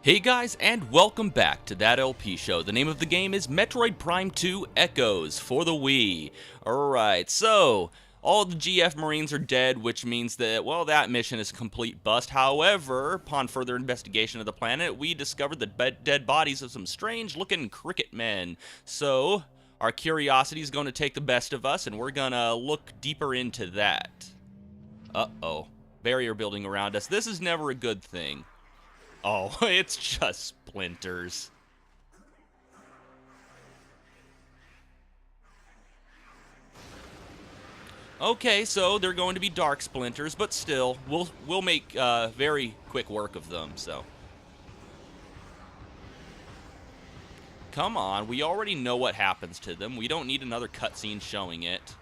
Hey guys, and welcome back to That LP Show. The name of the game is Metroid Prime 2 Echoes for the Wii. Alright, so all the GF Marines are dead, which means that, well, that mission is a complete bust. However, upon further investigation of the planet, we discovered the dead bodies of some strange-looking cricket men. So, our curiosity is going to take the best of us, and we're going to look deeper into that. Uh-oh. Barrier building around us. This is never a good thing. Oh, it's just splinters. Okay, so they're going to be dark splinters, but still, we'll make very quick work of them, so. Come on, we already know what happens to them. We don't need another cutscene showing it.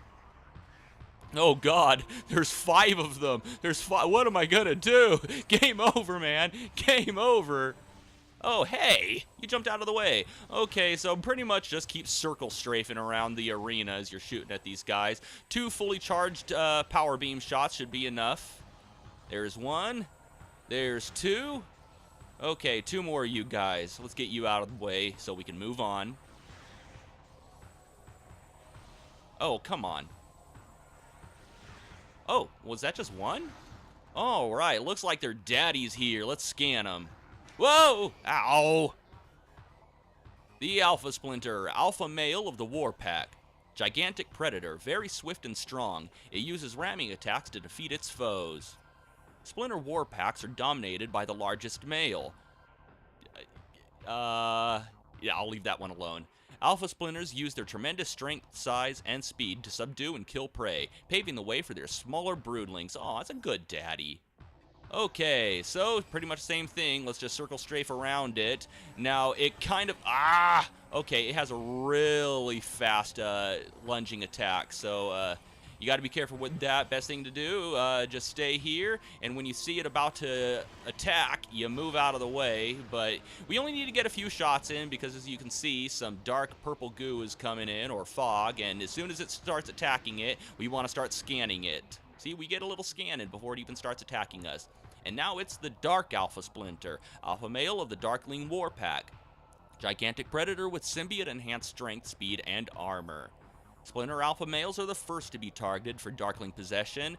Oh god, there's 5 of them. There's 5. What am I gonna do? Game over, man. Game over. Oh, hey, you jumped out of the way. Okay, so pretty much just keep circle strafing around the arena as you're shooting at these guys. 2 fully charged power beam shots should be enough. There's 1. There's 2. Okay, 2 more of you guys. Let's get you out of the way so we can move on. Oh, come on. Oh, was that just 1? All right, looks like their daddy's here. Let's scan them. Whoa! Ow! The Alpha Splinter, alpha male of the War Pack. Gigantic predator, very swift and strong. It uses ramming attacks to defeat its foes. Splinter War Packs are dominated by the largest male. Yeah, I'll leave that one alone. Alpha Splinters use their tremendous strength, size, and speed to subdue and kill prey, paving the way for their smaller broodlings. Aw, that's a good daddy. Okay, so pretty much the same thing. Let's just circle strafe around it. Now, it kind of... Okay, it has a really fast lunging attack, so you got to be careful with that. Best thing to do, just stay here, and when you see it about to attack, you move out of the way. But we only need to get a few shots in because, as you can see, some dark purple goo is coming in, or fog, and as soon as it starts attacking it, we want to start scanning it. See, we get a little scan in before it even starts attacking us. And now it's the Dark Alpha Splinter, alpha male of the Darkling War Pack. Gigantic predator with symbiote-enhanced strength, speed, and armor. Splinter Alpha males are the first to be targeted for Darkling possession.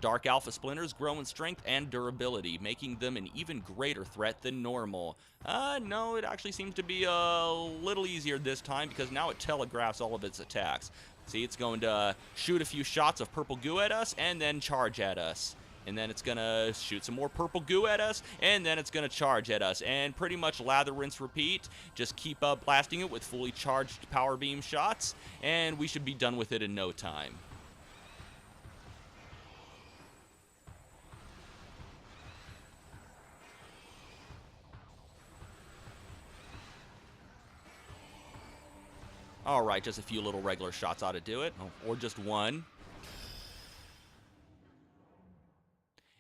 Dark Alpha Splinters grow in strength and durability, making them an even greater threat than normal. No, it actually seems to be a little easier this time because now it telegraphs all of its attacks. See, it's going to shoot a few shots of purple goo at us and then charge at us. And then it's going to shoot some more purple goo at us, and then it's going to charge at us. And pretty much lather, rinse, repeat. Just keep blasting it with fully charged power beam shots, and we should be done with it in no time. Alright, just a few little regular shots ought to do it, or just 1.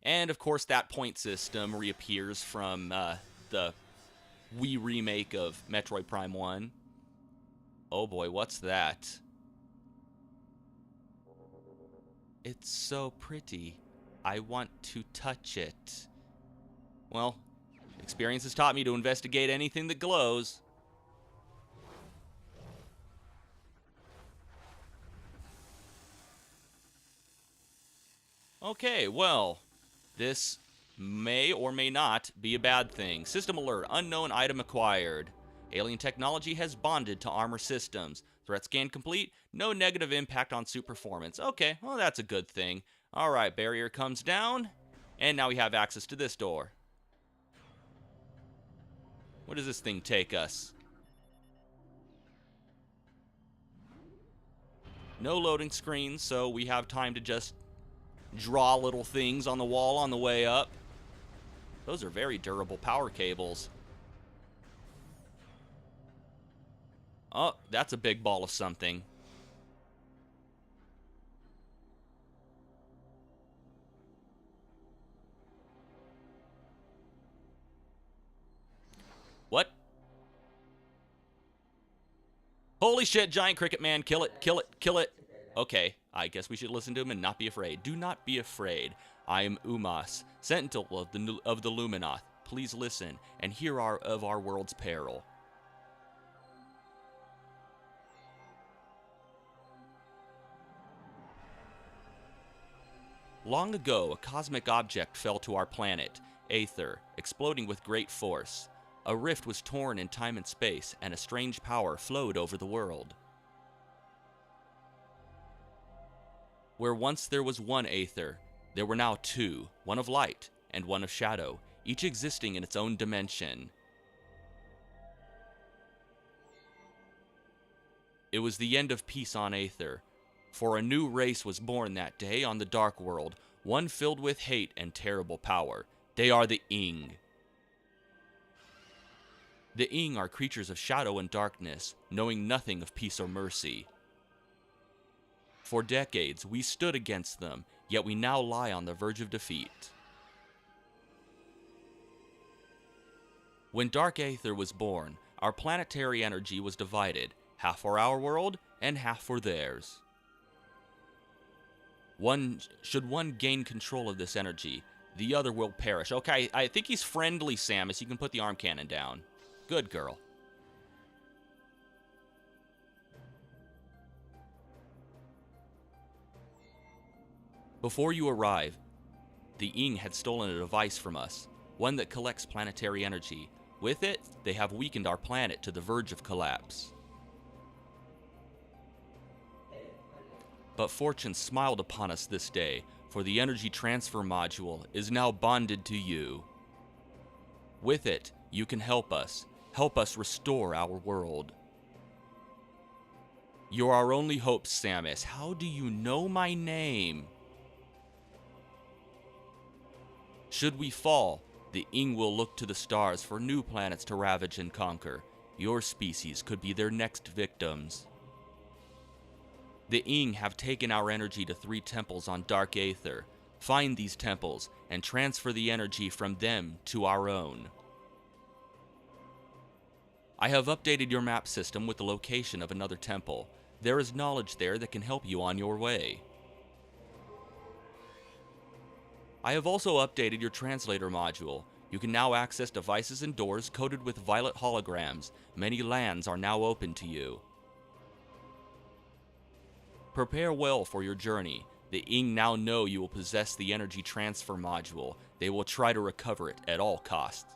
And, of course, that point system reappears from the Wii remake of Metroid Prime 1. Oh boy, what's that? It's so pretty. I want to touch it. Well, experience has taught me to investigate anything that glows. Okay, well... this may or may not be a bad thing. System alert. Unknown item acquired. Alien technology has bonded to armor systems. Threat scan complete. No negative impact on suit performance. Okay, well, that's a good thing. Alright, barrier comes down. And now we have access to this door. Where does this thing take us? No loading screens, so we have time to just draw little things on the wall on the way up. Those are very durable power cables. Oh, that's a big ball of something. What? Holy shit, giant cricket man, kill it, kill it, kill it. Okay, I guess we should listen to him and not be afraid. Do not be afraid. I am U-Mos, Sentinel of the Luminoth, please listen and hear of our world's peril. Long ago, a cosmic object fell to our planet, Aether, exploding with great force. A rift was torn in time and space, and a strange power flowed over the world. Where once there was one Aether, there were now two, one of light and one of shadow, each existing in its own dimension. It was the end of peace on Aether, for a new race was born that day on the Dark World, one filled with hate and terrible power. They are the Ing. The Ing are creatures of shadow and darkness, knowing nothing of peace or mercy. For decades, we stood against them, yet we now lie on the verge of defeat. When Dark Aether was born, our planetary energy was divided, half for our world and half for theirs. Should one gain control of this energy, the other will perish. Okay, I think he's friendly, Samus. You can put the arm cannon down. Good girl. Before you arrive, the Ing had stolen a device from us, one that collects planetary energy. With it, they have weakened our planet to the verge of collapse. But fortune smiled upon us this day, for the energy transfer module is now bonded to you. With it, you can help us restore our world. You're our only hope, Samus. How do you know my name? Should we fall, the Ing will look to the stars for new planets to ravage and conquer. Your species could be their next victims. The Ing have taken our energy to 3 temples on Dark Aether. Find these temples and transfer the energy from them to our own. I have updated your map system with the location of another temple. There is knowledge there that can help you on your way. I have also updated your translator module. You can now access devices and doors coated with violet holograms. Many lands are now open to you. Prepare well for your journey. The Ing now know you will possess the energy transfer module. They will try to recover it at all costs.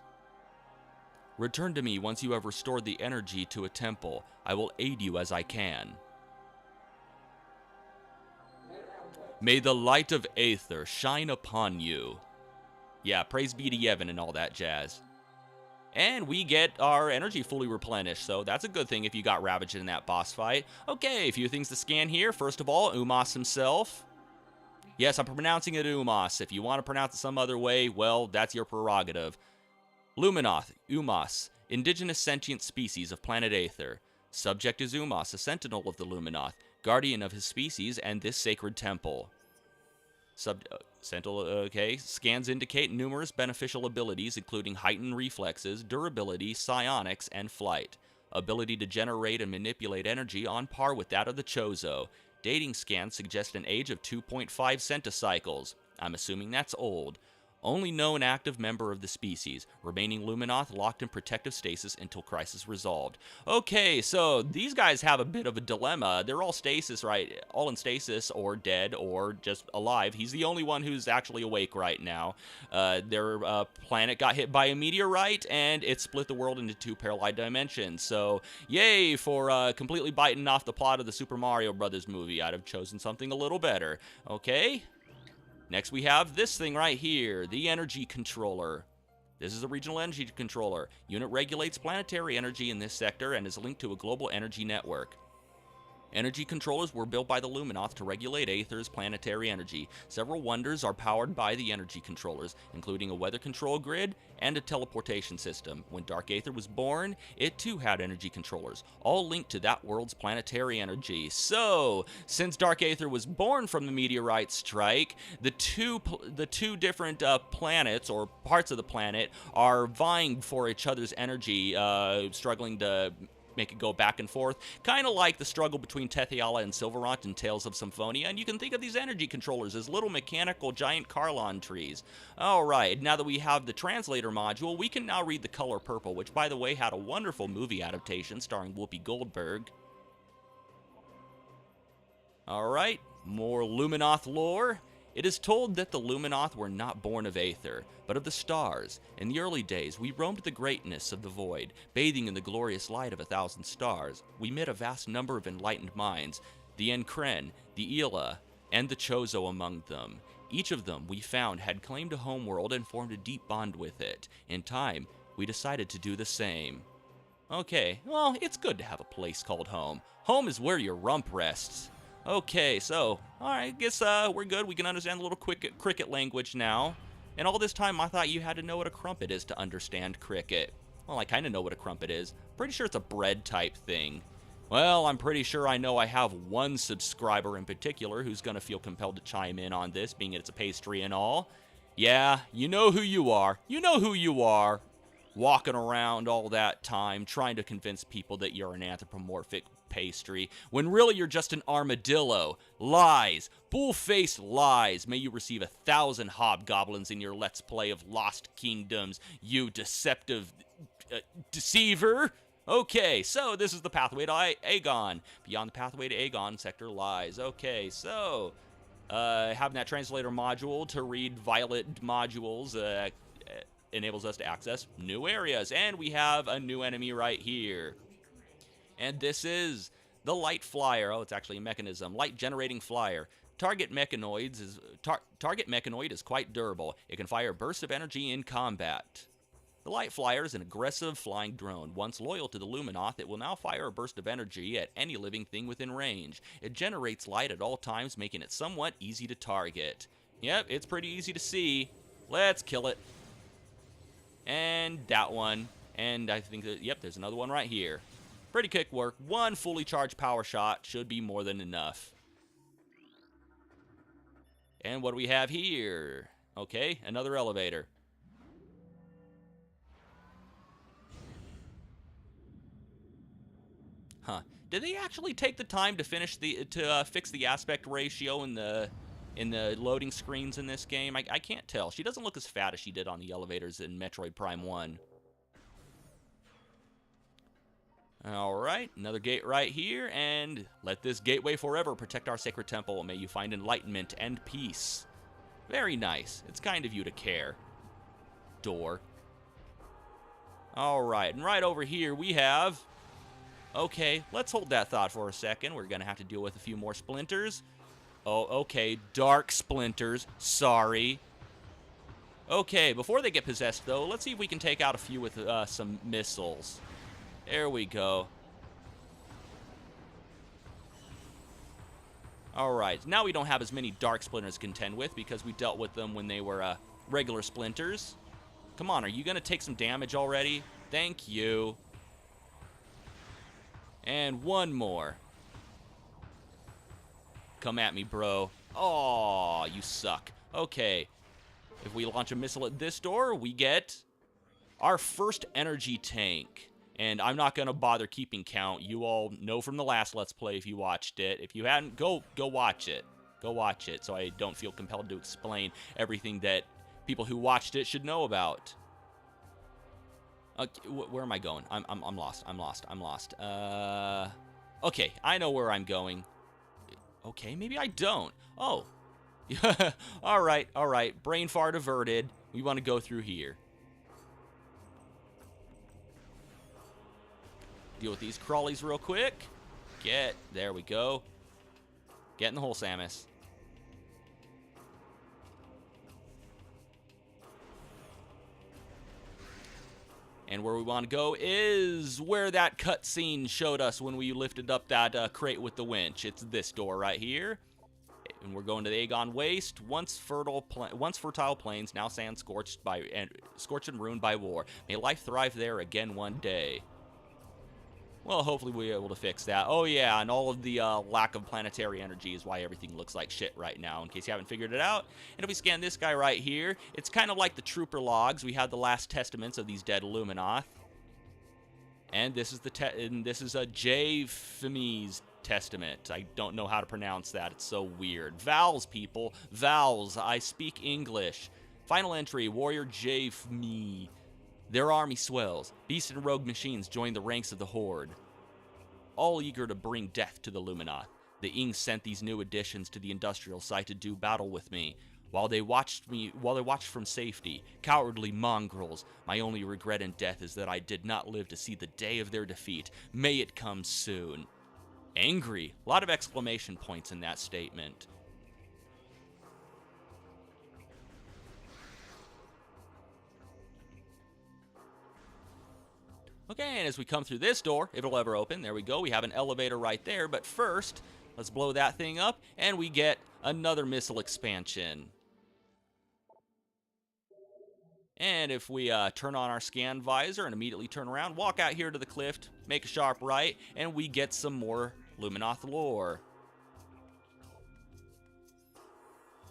Return to me once you have restored the energy to a temple. I will aid you as I can. May the light of Aether shine upon you. Yeah, praise be to Yevon and all that jazz. And we get our energy fully replenished, so that's a good thing if you got ravaged in that boss fight. Okay, a few things to scan here. First of all, U-Mos himself. Yes, I'm pronouncing it U-Mos. If you want to pronounce it some other way, well, that's your prerogative. Luminoth, U-Mos, indigenous sentient species of planet Aether. Subject is U-Mos, a sentinel of the Luminoth, guardian of his species and this sacred temple. Sentinel, okay. Scans indicate numerous beneficial abilities, including heightened reflexes, durability, psionics, and flight. Ability to generate and manipulate energy on par with that of the Chozo. Dating scans suggest an age of 2.5 centicycles. I'm assuming that's old. Only known active member of the species, remaining Luminoth locked in protective stasis until crisis resolved. Okay, so these guys have a bit of a dilemma. They're all stasis, right? All in stasis, or dead, or just alive. He's the only one who's actually awake right now. Their planet got hit by a meteorite, and it split the world into 2 parallel dimensions. So, yay for completely biting off the plot of the Super Mario Brothers movie. I'd have chosen something a little better. Okay? Next we have this thing right here, the energy controller. This is a regional energy controller. Unit regulates planetary energy in this sector and is linked to a global energy network. Energy controllers were built by the Luminoth to regulate Aether's planetary energy. Several wonders are powered by the energy controllers, including a weather control grid and a teleportation system. When Dark Aether was born, it too had energy controllers, all linked to that world's planetary energy. So, since Dark Aether was born from the meteorite strike, the two different planets, or parts of the planet, are vying for each other's energy, struggling to make it go back and forth, kind of like the struggle between Tethiala and Silverant in Tales of Symphonia, and you can think of these energy controllers as little mechanical giant Carlon trees. Alright, now that we have the translator module, we can now read The Color Purple, which, by the way, had a wonderful movie adaptation starring Whoopi Goldberg. Alright, more Luminoth lore. It is told that the Luminoth were not born of Aether, but of the stars. In the early days, we roamed the greatness of the void, bathing in the glorious light of 1,000 stars. We met a vast number of enlightened minds, the Enkren, the Ela, and the Chozo among them. Each of them, we found, had claimed a homeworld and formed a deep bond with it. In time, we decided to do the same. Okay, well, it's good to have a place called home. Home is where your rump rests. Okay, so, alright, guess we're good. We can understand a little cricket language now. And all this time, I thought you had to know what a crumpet is to understand cricket. Well, I kind of know what a crumpet is. Pretty sure it's a bread type thing. Well, I'm pretty sure I know I have one subscriber in particular who's going to feel compelled to chime in on this, being it's a pastry and all. Yeah, you know who you are. You know who you are. Walking around all that time trying to convince people that you're an anthropomorphic pastry, when really you're just an armadillo. Lies. Bull-faced lies. May you receive 1,000 hobgoblins in your Let's Play of Lost Kingdoms, you deceptive deceiver. Okay, so this is the pathway to Agon. Beyond the pathway to Agon, sector lies. Okay, so having that translator module to read violet modules enables us to access new areas, and we have a new enemy right here. And this is the Light Flyer. Oh, it's actually a mechanism. Light generating flyer. Target mechanoid is quite durable. It can fire bursts of energy in combat. The Light Flyer is an aggressive flying drone. Once loyal to the Luminoth, it will now fire a burst of energy at any living thing within range. It generates light at all times, making it somewhat easy to target. Yep, it's pretty easy to see. Let's kill it. And that one. And I think that, yep, there's another one right here. Pretty quick work. One fully charged power shot should be more than enough. And what do we have here? Okay, another elevator. Huh. Did they actually take the time to fix the aspect ratio in the loading screens in this game? I can't tell. She doesn't look as fat as she did on the elevators in Metroid Prime 1. Alright, another gate right here, and let this gateway forever protect our sacred temple. May you find enlightenment and peace. Very nice. It's kind of you to care. Door. Alright, and right over here we have... Okay, let's hold that thought for a second. We're going to have to deal with a few more splinters. Oh, okay, dark splinters. Sorry. Okay, before they get possessed, though, let's see if we can take out a few with some missiles. There we go. Alright, now we don't have as many dark splinters to contend with because we dealt with them when they were regular splinters. Come on, are you going to take some damage already? Thank you. And one more. Come at me, bro. Oh, you suck. Okay. If we launch a missile at this door, we get our first energy tank. And I'm not going to bother keeping count. You all know from the last Let's Play if you watched it. If you hadn't, go watch it. Go watch it so I don't feel compelled to explain everything that people who watched it should know about. Where am I going? I'm lost. I'm lost. Okay, I know where I'm going. Okay, maybe I don't. Oh. all right. Brain fart averted. We want to go through here. Deal with these crawlies real quick. There we go. Get in the hole, Samus. And where we want to go is where that cutscene showed us when we lifted up that crate with the winch. It's this door right here. And we're going to the Agon Wastes. Once fertile plains, now sand scorched and ruined by war. May life thrive there again one day. Well, hopefully we'll be able to fix that. Oh, yeah, and all of the lack of planetary energy is why everything looks like shit right now, in case you haven't figured it out. And if we scan this guy right here, it's kind of like the trooper logs. We had the last testaments of these dead Luminoth. And this is a J-Femi's Testament. I don't know how to pronounce that. It's so weird. Vowels, people. Vowels. I speak English. Final entry, Warrior J-Femi. Their army swells. Beast and rogue machines join the ranks of the Horde, all eager to bring death to the Luminoth. The Ing sent these new additions to the industrial site to do battle with me. While they watched from safety, cowardly mongrels, my only regret in death is that I did not live to see the day of their defeat. May it come soon. Angry. A lot of exclamation points in that statement. Okay, and as we come through this door, if it'll ever open, there we go, we have an elevator right there, but first, let's blow that thing up, and we get another missile expansion. And if we turn on our scan visor and immediately turn around, walk out here to the cliff, make a sharp right, and we get some more Luminoth lore.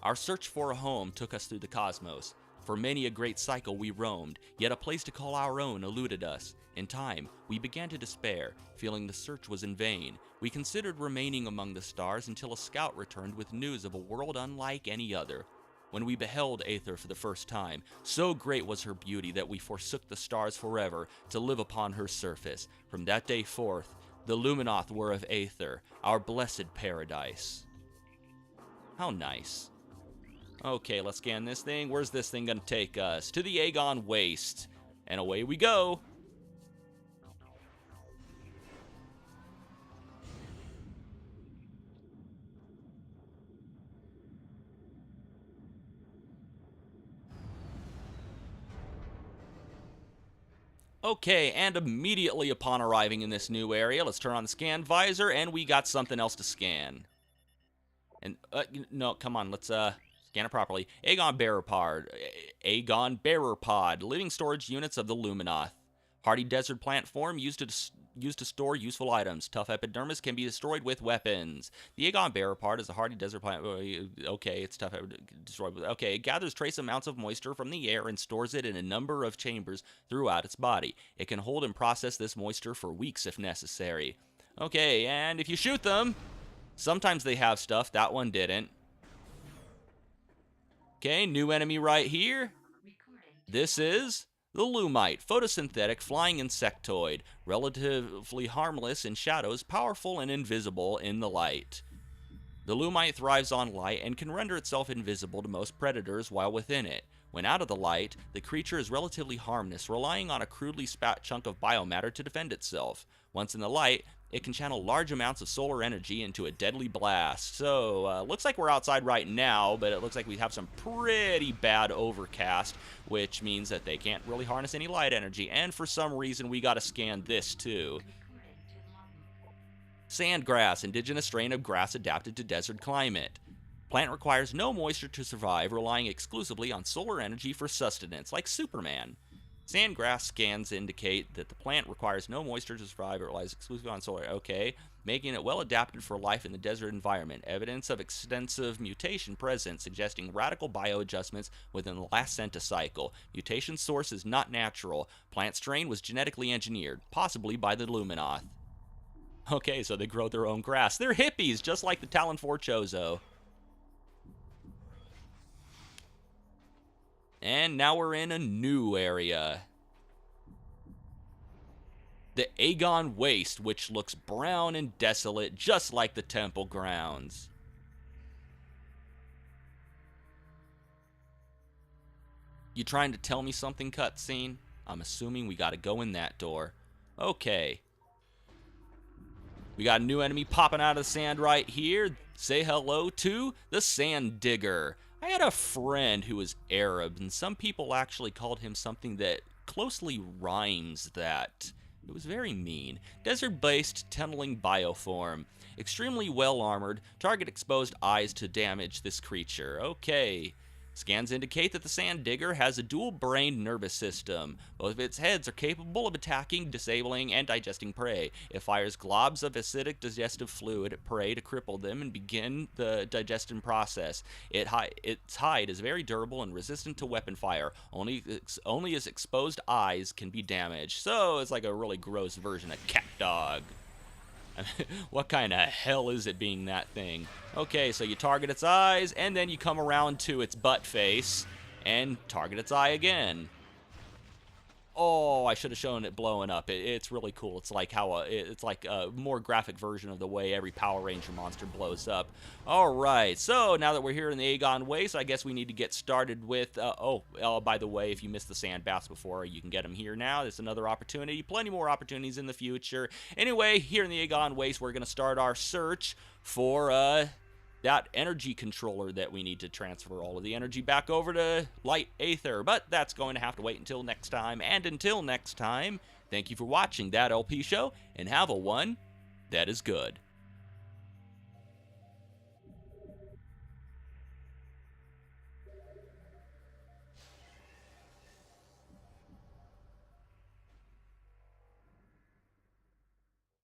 Our search for a home took us through the cosmos. For many a great cycle we roamed, yet a place to call our own eluded us. In time, we began to despair, feeling the search was in vain. We considered remaining among the stars until a scout returned with news of a world unlike any other. When we beheld Aether for the first time, so great was her beauty that we forsook the stars forever to live upon her surface. From that day forth, the Luminoth were of Aether, our blessed paradise. How nice. Okay, let's scan this thing. Where's this thing gonna take us? To the Agon Wastes. And away we go. Okay, and immediately upon arriving in this new area, let's turn on the scan visor, and we got something else to scan. And, no, come on, let's, scan it properly. Agon Bearer Pod, living storage units of the Luminoth. Hardy desert plant form used to store useful items. Tough epidermis can be destroyed with weapons. The Agon Bearer Pod is a hardy desert plant. Okay, it's tough destroyed with. Okay, it gathers trace amounts of moisture from the air and stores it in a number of chambers throughout its body. It can hold and process this moisture for weeks if necessary. Okay, and if you shoot them, sometimes they have stuff. That one didn't. Okay, new enemy right here. This is the Lumite, photosynthetic flying insectoid, relatively harmless in shadows, powerful and invisible in the light. The Lumite thrives on light and can render itself invisible to most predators while within it. When out of the light, the creature is relatively harmless, relying on a crudely spat chunk of biomatter to defend itself. Once in the light, it can channel large amounts of solar energy into a deadly blast. So, looks like we're outside right now, but it looks like we have some pretty bad overcast, which means that they can't really harness any light energy. And for some reason, we gotta scan this too. Sandgrass, indigenous strain of grass adapted to desert climate. Plant requires no moisture to survive, relying exclusively on solar energy for sustenance, like Superman. Sandgrass scans indicate that the plant requires no moisture to survive. It relies exclusively on solar. Okay, making it well adapted for life in the desert environment. Evidence of extensive mutation present, suggesting radical bioadjustments within the last centicycle. Mutation source is not natural. Plant strain was genetically engineered, possibly by the Luminoth. Okay, so they grow their own grass. They're hippies, just like the Talon 4 Chozo. And now we're in a new area. The Agon Wastes, which looks brown and desolate, just like the temple grounds. You trying to tell me something, cutscene? I'm assuming we gotta go in that door. Okay. We got a new enemy popping out of the sand right here. Say hello to the Sand Digger. I had a friend who was Arab, and some people actually called him something that closely rhymes that. It was very mean. Desert-based tunneling bioform. Extremely well-armored. Target exposed eyes to damage this creature. Okay. Scans indicate that the sand digger has a dual-brained nervous system. Both of its heads are capable of attacking, disabling, and digesting prey. It fires globs of acidic digestive fluid at prey to cripple them and begin the digestion process. Its hide is very durable and resistant to weapon fire. Only its exposed eyes can be damaged. So it's like a really gross version of cat dog. What kind of hell is it being that thing? Okay, so you target its eyes, and then you come around to its butt face, and target its eye again. Oh, I should have shown it blowing up. It's really cool. It's like how it's like a more graphic version of the way every Power Ranger monster blows up. All right, so now that we're here in the Agon Wastes, I guess we need to get started with. By the way, if you missed the sand baths before, you can get them here now. There's another opportunity. Plenty more opportunities in the future. Anyway, here in the Agon Wastes, we're gonna start our search for that energy controller that we need to transfer all of the energy back over to Light Aether. But that's going to have to wait until next time. And until next time, thank you for watching That LP Show, and have a one that is good.